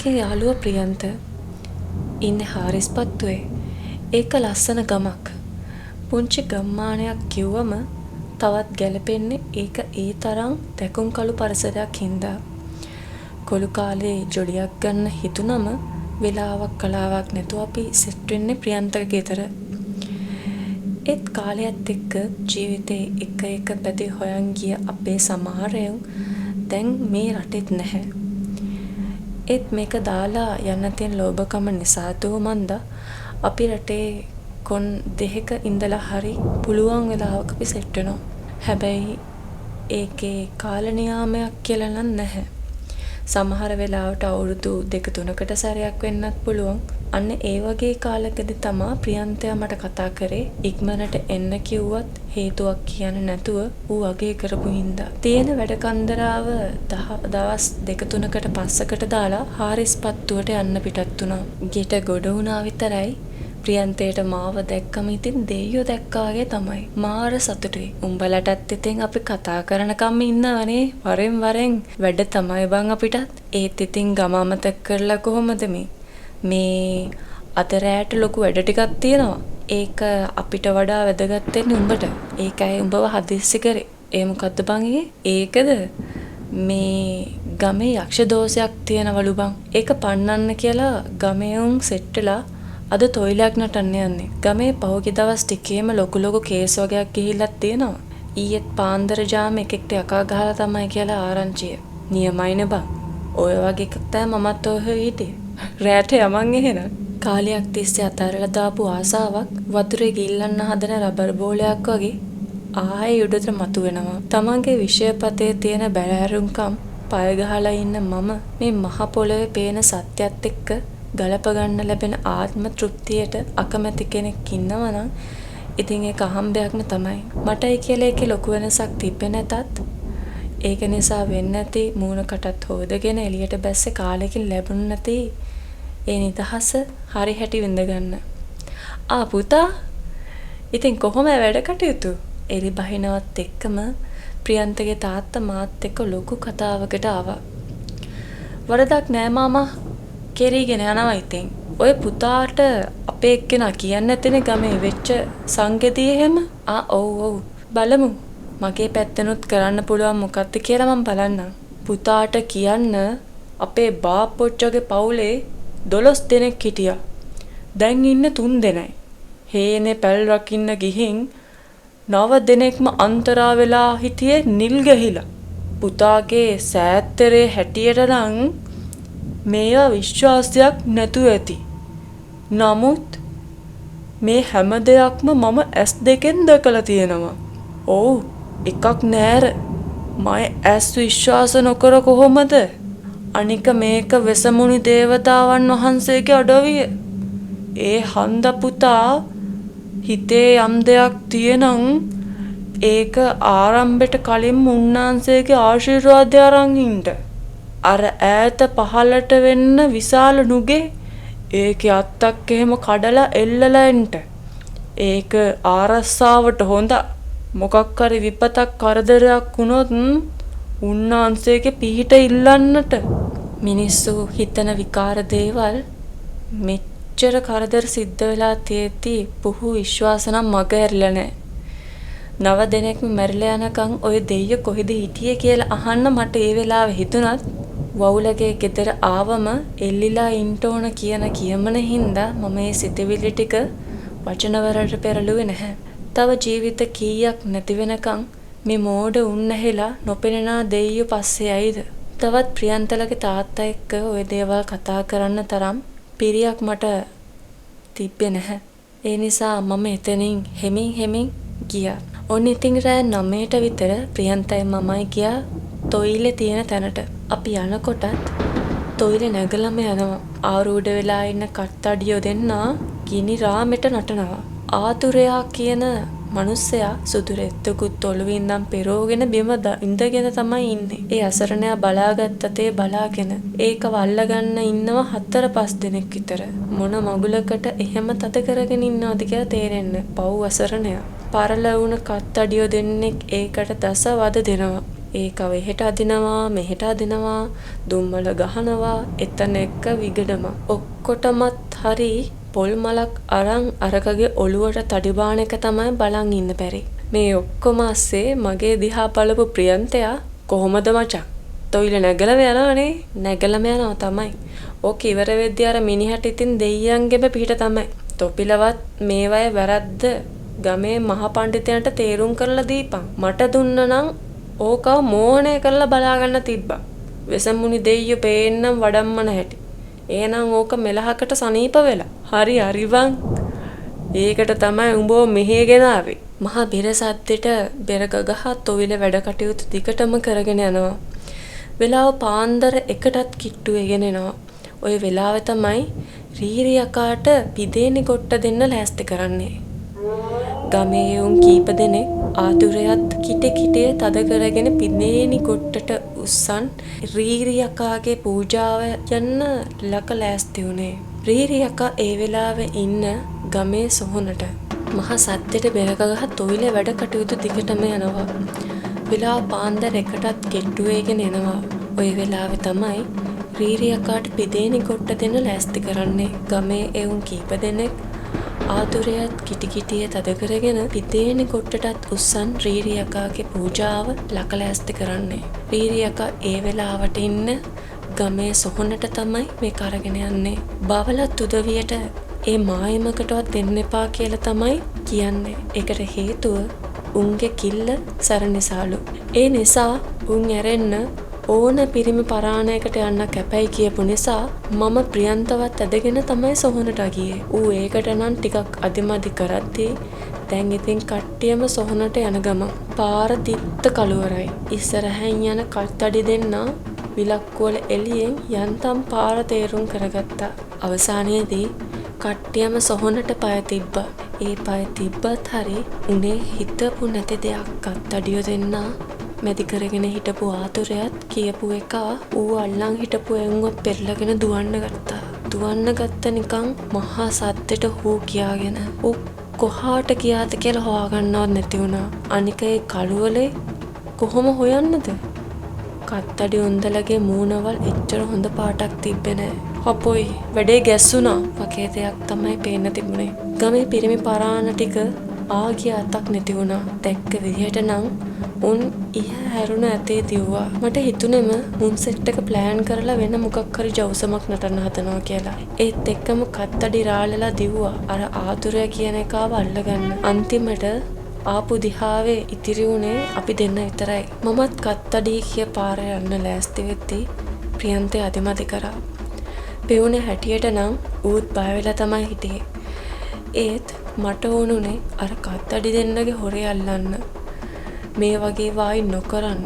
මගේ යාළුවා ප්‍රියන්ත ඉන්නේ හාරිස්පත්තුවේ. ඒක ලස්සන ගමක්. පුංචි ගම්මානයක් කිව්වම තවත් ගැලපෙන්නේ ඒක ඒ තරම් දැකුම් කළු පරිසරයක් හින්දා. කොළු කාලේ ජොලියක් ගන්න හිතුනම වෙලාවක් කලාවක් නැතුව අපි සෙට් වෙන්නේ ප්‍රියන්තගේ ගෙදර. ඒත් කාලයත් එක්ක ජීවිතේ එක පැති හොයන් ගිය අපේ සමහර දැන් මේ රටෙත් නැහැ. ඒත් මේක දාලා යන්න තියෙන ලෝභකම නිසා මන්දා අපි රටේ කොන් දෙහික ඉඳලා හරි පුළුවන් වෙලාවක අපි සෙට් වෙනවා. හැබැයි ඒකේ කාල නියාමයක් කියලා නම් නැහැ. සමහර වෙලාවට අවුරුදු 2-3කට සැරයක් වෙන්නත් පුළුවන්. අන්න ඒ වගේ කාලකදී තමා ප්‍රියන්තයා මට කතා කරේ ඉක්මනට එන්න කිව්වත් හේතුවක් කියන්නේ නැතුව ඌ අගේ කරපු හින්දා. තියෙන වැඩ කන්දරාව දවස් 2-3කට පස්සකට දාලා හාරිස්පත්තුවට යන්න පිටත් වුණා. ගෙට ගොඩ වුණා විතරයි ප්‍රියන්තේට මාව දැක්කම ඉතින් දෙයියෝ දැක්කාගේ තමයි. මාර සතුටුයි. උඹලටත් ඉතින් අපි කතා කරනකම් ඉන්නවනේ වරෙන් වරෙන් වැඩ තමයි බං අපිටත්. ඒත් ඉතින් ගම අමතක කරලා කොහොමද මේ අද රැට ලොකු වැඩ ටිකක් තියෙනවා. ඒක අපිට වඩා වැදගත් වෙන්නේ උඹට. ඒකයි උඹව හදිස්සි කරේ. ඒ මොකද්ද බං ඒකද මේ ගමේ යක්ෂ දෝෂයක් තියෙනවලු බං. ඒක පන්නන්න කියලා ගමේ උන් සෙට්ටලා අද තොইলයක් නටන්න යන්නේ. ගමේ පහුගිය දවස් ටිකේම ලොකු කේස් වගේක් ගිහිල්ලා තියෙනවා. ඊයේත් පාන්දර ජාම එකෙක්ට යකා ගහලා තමයි කියලා ආරංචිය. නියමයිනේ බං. ඔය වගේ එකක් තමයි මමත් ඔය හිටියේ. රැට යමන් එහෙනම්. කාලයක් තිස්සේ අතාරලා දාපු ආසාවක් වතුරේ ගිල්ලන්න හදන රබර් බෝලයක් වගේ ආයේ උඩට මතුවෙනවා. තමන්ගේ විෂයපතේ තියෙන බැලෑරුම්කම් පය ගහලා ඉන්න මම මේ මහ පොළවේ පේන සත්‍යයත් එක්ක ගලප ගන්න ලැබෙන ආත්ම තෘප්තියට අකමැති කෙනෙක් ඉන්නවා නම් ඉතින් ඒක අහම්බයක්ම තමයි. මටයි කියලා ඒකේ ලොකු වෙනසක් තිබ්බේ නැතත් ඒක නිසා වෙන්නේ නැති මූණකටත් හොදගෙන එළියට බැස්සේ කාලෙකින් ලැබුණ නැති ඒ නිදහස හරි හැටි විඳ ගන්න. පුතා ඉතින් කොහොම වැඩ කටයුතු? එලි බහිනවත් එක්කම ප්‍රියන්තගේ තාත්තා මාත් එක්ක ලොකු කතාවකට ආවා. වරදක් නෑ මාමා කෙරීගෙන යනවා ඉතින්. ඔය පුතාට අපේ එක්කෙනා කියන්නේ නැතිනේ ගමේ වෙච්ච සංගතිය එහෙම. ඔව් බලමු. මගේ පැත්තෙනුත් කරන්න පුළුවන් මොකක්ද කියලා මම බලන්නම්. පුතාට කියන්න අපේ බාප්පොච්චගේ පවුලේ 12 දෙනෙක් හිටියා. දැන් ඉන්නේ 3 දෙනයි. හේනේ පැල් රකින්න ගිහින් 9 දෙනෙක්ම අන්තරා වෙලා හිටියේ නිල් ගහිලා. පුතාගේ සෑත්තරේ හැටියට නම් මේවා විශ්වාසයක් නැතුව ඇති. නමුත් මේ හැම දෙයක්ම මම S2 දැකලා තියෙනවා. ඔව් එකක් නෑර. මම S විශ්වාස නොකර කොහොමද? අනික මේක වෙසමුණි දේවතාවන් වහන්සේගේ අඩවිය. ඒ හන්ද පුතා හිතේ යම් දෙයක් තියෙනම් ඒක ආරම්භයට කලින් උන්නාන්සේගේ ආශිර්වාදය අරන් ඉන්න. අර ඈත පහලට වෙන්න විශාල නුගේ ඒකේ අත්තක් එහෙම කඩලා එල්ලලා එන්න. ඒක ආරස්සාවට හොඳ. මොකක් හරි විපතක් කරදරයක් වුණොත් උන්නාන්සේගේ පිහිට ඉල්ලන්නට. මිනිස්සු හිතන විකාර දේවල් මෙච්චර කරදර සිද්ධ වෙලා තියෙද්දි පුහු විශ්වාස නම් මග ඇරිලා නැහැ. 9 දෙනෙක්ම මැරිලා යනකම් ඔය දෙයිය කොහෙද හිටියේ කියලා අහන්න මට ඒ වෙලාවෙ හිතුණත් වවුලගේ ගෙදර ආවම එල්ලිලා ඉන්න ඕන කියන කියමන හින්දා මම මේ සිතවිලි ටික වචනවලට පෙරළුවේ නැහැ. තව ජීවිත කීයක් නැති වෙනකම් මේ මෝඩ උන්නැහිලා නොපෙනෙන දෙයියෝ පස්සේ ඇයිද? තවත් ප්‍රියන්තලගේ තාත්තා එක්ක ওই දේවල් කතා කරන්න තරම් පිරියක් මට තිබ්බේ නැහැ. ඒ නිසා මම එතනින් හෙමින් ගියා. ඔන්න ඉතින් රෑ 9ට විතර ප්‍රියන්තයි මමයි ගියා තොইলে තියෙන තැනට. අපි යනකොටත් තොইলে නැගලම යනවා. ආරූඪ වෙලා ඉන්න කට්ටඩියෝ දෙන්නා ගිනි රාමෙට නටනවා. ආතුරයා කියන මිනිස්සයා සුදු රෙද්දකුත් ඔළුවේ ඉඳන් පෙරෝගෙන බිම ඉඳගෙන තමයි ඉන්නේ. ඒ අසරණයා බලාගත්ත තේ බලාගෙන ඒක වල්ලගන්න ඉන්නවා 4-5 දෙනෙක් විතර. මොන මගුලකට එහෙම තද කරගෙන ඉන්නවද කියලා තේරෙන්නේ. පව් අසරණයා. පරල වුණ කත්තඩියෝ දෙන්නෙක් ඒකට දස වද දෙනවා. ඒකව එහෙට අදිනවා මෙහෙට අදිනවා දුම්මල ගහනවා එතන එක විගඩම ඔක්කොටමත් හරි පොල් මලක් අරන් අරකගේ ඔළුවට තඩි බාන එක තමයි බලන් ඉන්න බැරි. මේ ඔක්කොම ASCII මගේ දිහා බලපු ප්‍රියන්තයා කොහොමද මචං? තොইল නැගලම යනවනේ. නැගලම යනවා තමයි. ඕක ඉවර වෙද්දී අර මිනිහට ඉතින් දෙයියන්ගෙම පිට තමයි. තොපිලවත් මේවයේ වැරද්ද ගමේ මහ පඬිතයන්ට තේරුම් කරලා දීපන්. මට දුන්නනම් ඕකව මෝහණය කරලා බලා ගන්න තිබ්බා. වෙසමුණි දෙයියෝ පේන්නම් වඩම්මන හැටි. එහෙනම් ඕක මෙලහකට සනීප වෙලා. හරි හරිවන්. ඒකට තමයි උඹව මෙහෙ ගෙනාවේ. මහා බෙර සද්දෙට බෙර ගගහ තොවිල වැඩ කටයුතු දිගටම කරගෙන යනවා. වෙලාව පාන්දර එකටත් කිට්ටු වෙගෙන එනවා. ওই වෙලාව තමයි රීරි යකාට පිදේනි කොට්ට දෙන්න ලෑස්ති කරන්නේ. ගමේ උන් කීප දෙනෙක් ආතුරයත් කිටේ තද කරගෙන පිදේනි කොට්ටට උස්සන් රීරි යකාගේ පූජාව යන්න ලක ලෑස්ති වුණේ. රීරි යකා ඒ වෙලාවේ ඉන්න ගමේ සොහොනට මහා සද්දෙට බෙර ගගහ තොවිල වැඩ කටයුතු දිගටම යනවා. වෙලාව පාන්දර එකටත් කෙට්ටු වෙගෙන එනවා. ওই වෙලාවේ තමයි රීරි යකාට පිදේනි කොට්ට දෙන්න ලෑස්ති කරන්නේ. ගමේ එවුන් කීප දෙනෙක් ආතුරයත් කිටියේ තද කරගෙන පිදේනි කොට්ටටත් උස්සන් රීරි යකාගේ පූජාව ලක ලෑස්ති කරන්නේ. රීරි යකා ඒ වෙලාවට ඉන්න ගමේ සොහොනට තමයි මේ කරගෙන යන්නේ. බවලත් උදවියට ඒ මායමකටවත් දෙන්න එපා කියලා තමයි කියන්නේ. ඒකට හේතුව උන්ගේ කිල්ල සරනිසාලු. ඒ නිසා උන් ඇරෙන්න ඕන පිරිමි පරාණයකට යන්න කැපයි කියපු නිසා මම ප්‍රියන්තවත් ඇදගෙන තමයි සොහොනට ගියේ. ඌ ඒකට නම් ටිකක් අදිමදි කරද්දී දැන් ඉතින් කට්ටියම සොහොනට යන ගමන් පාර දිත්ත කළුවරයි. ඉස්සරහින් යන කට්ටඩි දෙන්න විලක්කුවල එළියෙන් යන්තම් පාර තේරුම් කරගත්තා. අවසානයේදී කට්ටියම සොහොනට පය තිබ්බා. ඒ පය තිබ්බත් හරි උනේ හිතපු නැති දෙයක්. කට්ටඩිය දෙන්න මැදි කරගෙන හිටපු ආතුරයත් කියපු එක ඌ අල්ලන් හිටපු එවුන්ව පෙරලගෙන දුවන්න ගත්තා. දුවන්න ගත්ත නිකන් මහා සද්දෙට හූ කියාගෙන. ඌ කොහාට ගියාද කියලා හොයාගන්නවත් නැති වුණා. අනික ඒ කළුවලේ කොහොම හොයන්නද? කත්තඩි උන්දලගේ මූණවල් එච්චර හොඳ පාටක් තිබ්බේ නෑ. හපොයි වැඩේ ගැස්සුණා වගේ දෙයක් තමයි පේන්න තිබුණේ. ගමේ පිරිමි පරාණ ටික ආගිය අතක් නැති වුණා. දැක්ක විදිහට නම් උන් ඉහ හැරුණ ඇතේ දිව්වා. මට හිතුනේම මුන් සෙට් එක ප්ලෑන් කරලා වෙන මොකක් හරි ජවුසමක් නටන්න හදනවා කියලා. ඒත් එක්කම කත්තඩි රාළලා දිව්වා. අර ආතුරය කියන එකාව අල්ලගන්න. අන්තිමට ආපු දිහාවේ ඉතිරි වුණේ අපි දෙන්න විතරයි. මමත් කත්තඩි කිය පාර යන්න ලෑස්ති වෙද්දී ප්‍රියන්තේ අදිමදි කරා. පෙවුනේ හැටියට නම් ඌත් බය වෙලා තමයි හිටියේ. ඒත් මට ඕනුනේ අර කත්තඩි දෙන්නගේ හොරේ අල්ලන්න. මේ වගේ වායි නොකරන්න.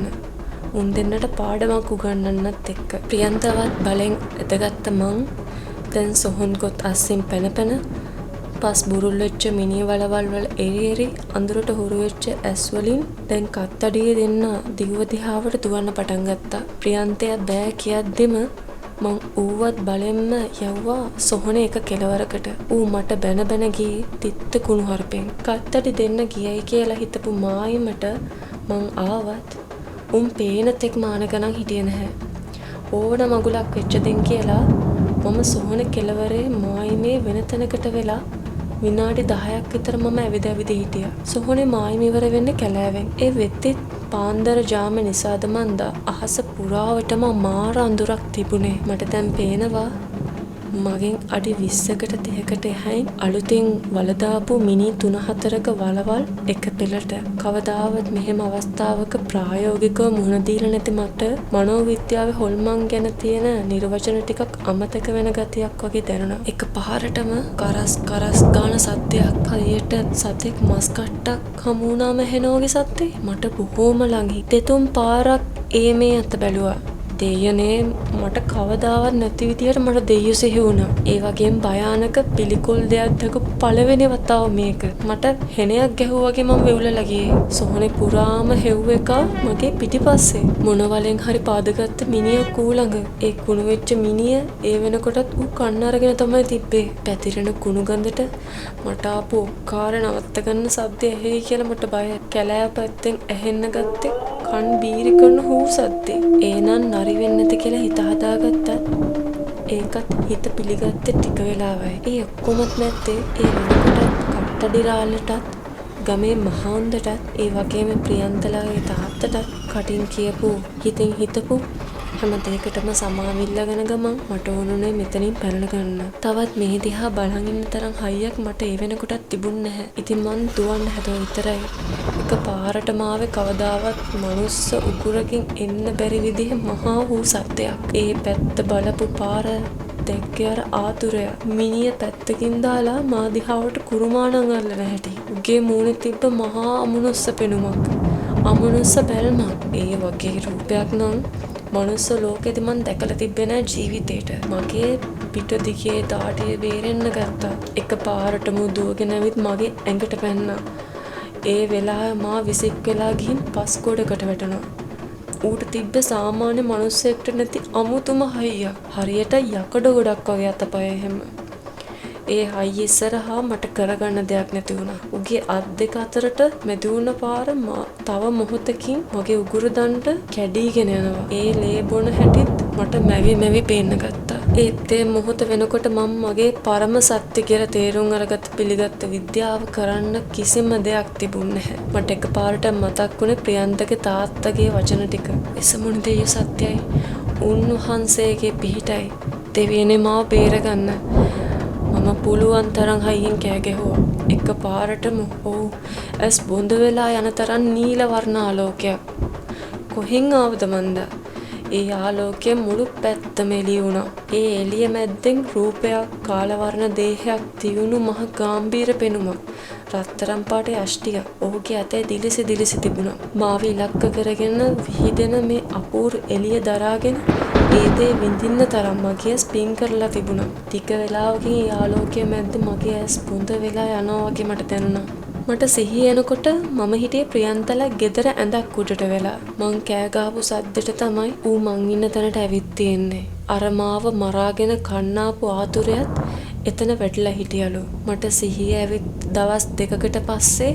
උන් දෙන්නට පාඩමක් උගන්වන්නත් එක්ක. ප්‍රියන්තවත් බලෙන් එතගත්ත මං දැන් සොහොන් කොත් අස්සින් පැන පස් බුරුල් වෙච්ච මිනි වලවල් වල එරි අඳුරට හුරු වෙච්ච ඇස් වලින් දැන් කත්තඩියේ දෙන්න දිව දිහාවට දුවන්න පටන් ගත්තා. ප්‍රියන්තයා බෑ කියද්දිම මං ඌවත් බලෙන්ම යවුවා සොහොනේ එක කෙලවරකට. ඌ මට බැන ගියේ තිත්ත කුණු හරපෙන්. කත්තඩි දෙන්න ගියයි කියලා හිතපු මායිමට මං ආවත් උන් පේන තෙක් මාන ගණන් හිටියේ නැහැ. ඕන මගුලක් වෙච්ච දෙන් කියලා මම සොහොනේ කෙලවරේ මායිමේ වෙන තැනකට වෙලා විනාඩි 10ක් විතර මම ඇවිද හිටියා. සොහොනේ මායිම ඉවර වෙන්නේ කැලෑවෙන්. ඒ වෙද්දි පාන්දර ජාම නිසාද මන්දා අහස පුරාවටම මාර අඳුරක් තිබුණේ. මට දැන් පේනවා මගෙන් අඩි 20කට 30කට එහයින් අලුතෙන් වලදාපු මිනි 3-4ක වලවල් එක පෙළට. කවදාවත් මෙහෙම අවස්ථාවක ප්‍රායෝගිකව මුහුණ දීලා නැති මට මනෝවිද්‍යාවේ හොල්මන් ගැන තියෙන නිර්වචන ටිකක් අමතක වෙන ගතියක් වගේ දැනුණා. එක පාරටම කරස් ගාන සද්දයක් හරියට සතෙක් මස් කට්ටක් හමු වුණාම හෙනෝගේ සද්දේ මට බොහෝම ළඟින්. දෙතුන් පාරක් මේ අත බැලුවා. දෙයනේ මට කවදාවත් නැති විදියට මට දෙයියෝ සිහි වුණා. ඒ වගේම භයානක පිළිකුල් දෙයක් දකපු පළවෙනි වතාව මේක. මට හෙනයක් ගැහුවා වගේ මම වෙවුලලා ගියේ. සොහනේ පුරාම හෙව් එක මගේ පිටිපස්සේ. මොන වලෙන් හරි පාදගත්ත මිනිහක් ඌ ළඟ. ඒ කුණු වෙච්ච මිනිහ ඒ වෙනකොටත් ඌ කන්න අරගෙන තමයි තිබ්බේ. පැතිරෙන කුණු ගඳට මට ආපු ඔක්කාර නවත්ත ගන්න සද්ද ඇහෙයි කියලා මට බයයි. කැලෑ පැත්තෙන් ඇහෙන්න ගත්තේ කන් බීරි කරන හූ සද්දේ. ඒනන් නරි වෙන්නේ නැති කියලා හිත හදාගත්තත් ඒකත් හිත පිළිගත්තේ ටික වෙලාවයි. ඒ ඔක්කොමත් නැත්තේ ඒ වෙනකොටත් කට්ටඩිරාලටත් ගමේ මහවුන්දටත් ඒ වගේම ප්‍රියන්තලාගේ තාත්තටත් කටින් කියපු හිතින් හිතපු හැම දෙයකටම සමාවිල්ලගෙන ගමන් මට ඕනුනේ මෙතනින් පැනලා ගන්න. තවත් මේ දිහා බලන් ඉන්න තරම් හයියක් මට ඒ වෙනකොටත් තිබුණ නැහැ. ඉතින් මං දුවන්න හැදුවා විතරයි. එක පාරටම ආවේ කවදාවත් මනුස්ස උගුරකින් එන්න බැරි විදිහේ මහා වූ සත්‍යයක්. ඒ පැත්ත බලපු පාර දැක්කේ අර ආතුරය. මිනිය පැත්තකින් දාලා මා දිහාවට කුරුමානම් අල්ලන හැටි. උගේ මූණේ තිබ්බ මහා අමනුස්ස පෙනුමක්. අමනුස්ස බැල්මක්. ඒ වගේ රූපයක් නම් මනුස්ස ලෝකෙදි මං දැකලා තිබ්බේ නෑ ජීවිතේට. මගේ පිට දිගේ දාඩිය බේරෙන්න ගත්තා. එක පාරටම දුවගෙන ඇවිත් මගේ ඇඟට පැන්නා. ඒ වෙලාවේ මා විසික් වෙලා ගිහින් පස් ගොඩකට වැටුණා. ඌට තිබ්බ සාමාන්‍ය මනුස්සයෙක්ට නැති අමුතුම හයියක්. හරියට යකඩ ගොඩක් වගේ අතපය එහෙම. ඒ හයිය ඉස්සරහා මට කරගන්න දෙයක් නැති වුණා. උගේ අත් දෙක අතරට මැදුණ පාර තව මොහොතකින් මගේ උගුරු දණ්ඩ කැඩීගෙන යනවා. ඒ ලේ බොන හැටිත් මට මැවි පේන්න ගත්තා. ඒත් ඒ මොහොත වෙනකොට මම මගේ පරම සත්‍ය කියලා තේරුම් අරගත් පිළිගත්ත විද්‍යාව කරන්න කිසිම දෙයක් තිබුණ නැහැ. මට එකපාරට මතක් වුණේ ප්‍රියන්තගේ තාත්තගේ වචන ටික. එසමුණු දෙය සත්‍යයි. උන්වහන්සේගේ පිහිටයි. දෙවියනේ මාව බේරගන්න. මම පුළුවන් තරම් හයියෙන් කෑ ගැහුවා. එකපාරටම ඔව් ඇස් බොඳ වෙලා යන තරම් නිල වර්ණ ආලෝකයක්. කොහෙන් ආවද මන්ද? ඒ ආලෝකයේ මුළු පැත්තම එළිය වුණා. ඒ එළිය මැද්දෙන් රූපයක්, කාල වර්ණ දේහයක්, තියුණු මහ ගාම්භීර පෙනුමක්, රත්තරන් පාටේ අෂ්ටියක් ඔහුගේ අතේ දිලිසි තිබුණා. මාව ඉලක්ක කරගෙන විහිදෙන මේ අපූර්ව එළිය දරාගෙන ඒ දේ විඳින්න තරම් මගේ ඇස් පින් කරලා තිබුණා. ටික වෙලාවකින් ඒ ආලෝකයේ මැද්ද මගේ ඇස් බොඳ වෙලා යනවා වගේ මට දැනුණා. මට සිහිය එනකොට මම හිටියේ ප්‍රියන්තලා ගෙදර ඇඳක් උඩට වෙලා. මං කෑ ගහපු සද්දෙට තමයි ඌ මං ඉන්න තැනට ඇවිත් තියෙන්නේ. අර මාව මරාගෙන කන්නාපු ආතුරයත් එතන වැටිලා හිටියලු. මට සිහිය ඇවිත් දවස් දෙකකට පස්සේ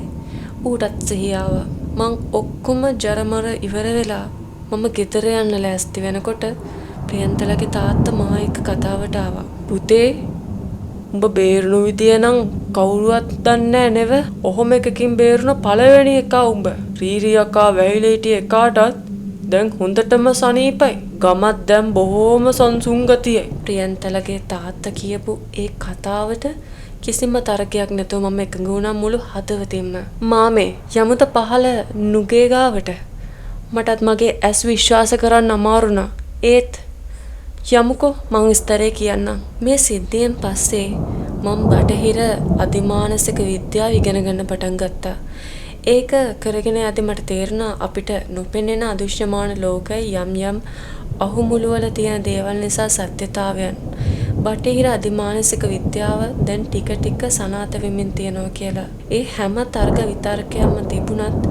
ඌටත් සිහිය ආවා. මං ඔක්කොම ජරමර ඉවර වෙලා මම ගෙදර යන්න ලෑස්ති වෙනකොට ප්‍රියන්තලාගේ තාත්තා මා එක්ක කතාවට ආවා. පුතේ උඹ බේරුණු විදිය නම් කවුරුවත් දන්නේ නැව. ඔහොම එකකින් බේරුණ පළවෙනි එකා උඹ. රීරි අකා වැහිලා හිටිය එකාටත් දැන් හොඳටම සනීපයි. ගමත් දැන් බොහොම සංසුන් ගතියයි. ප්‍රියන්තලාගේ තාත්තා කියපු ඒ කතාවට කිසිම තරගයක් නැතුව මම එකඟ වුණා මුළු හදවතින්ම. මාමේ යමුත පහළ නුගේ ගාවට. මටත් මගේ ඇස් විශ්වාස කරන්න අමාරුණා. ඒත් යමුකෝ මං විස්තරේ කියන්නම්. මේ සිද්ධියෙන් පස්සේ මම බටහිර අධිමානසික විද්‍යාව ඉගෙන ගන්න පටන් ගත්තා. ඒක කරගෙන යද්දි මට තේරුණා අපිට නොපෙනෙන අදෘශ්‍යමාන ලෝකයේ යම් අහුමුළු වල තියෙන දේවල් නිසා සත්‍යතාවයන් බටහිර අධිමානසික විද්‍යාව දැන් ටික ටික සනාථ වෙමින් තියෙනවා කියලා. ඒ හැම තර්ක විතර්කයක්ම තිබුණත්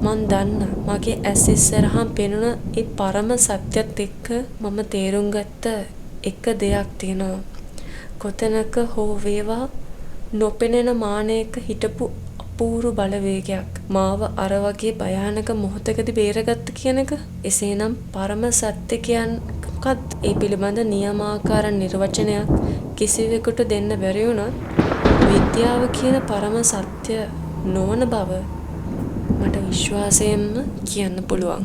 මන් දන්න මගේ ඇස් ඉස්සරහාම පෙනුන ඒ පරම සත්‍යත් එක්ක මම තේරුම් ගත්ත එක දෙයක් තියෙනවා. කොතැනක හෝ වේවා නොපෙනෙන මානයක හිටපු අපූර්ව බලවේගයක් මාව අර වගේ භයානක මොහොතකදී බේරගත්ත කියන එක. එසේනම් පරම සත්‍ය කියන්නේ ඒ පිළිබඳ නියමාකාර නිර්වචනයක් කිසිවෙකුට දෙන්න බැරි වුණත් විද්‍යාව කියන පරම සත්‍ය නොවන බව මට විශ්වාසයෙන්ම කියන්න පුළුවන්.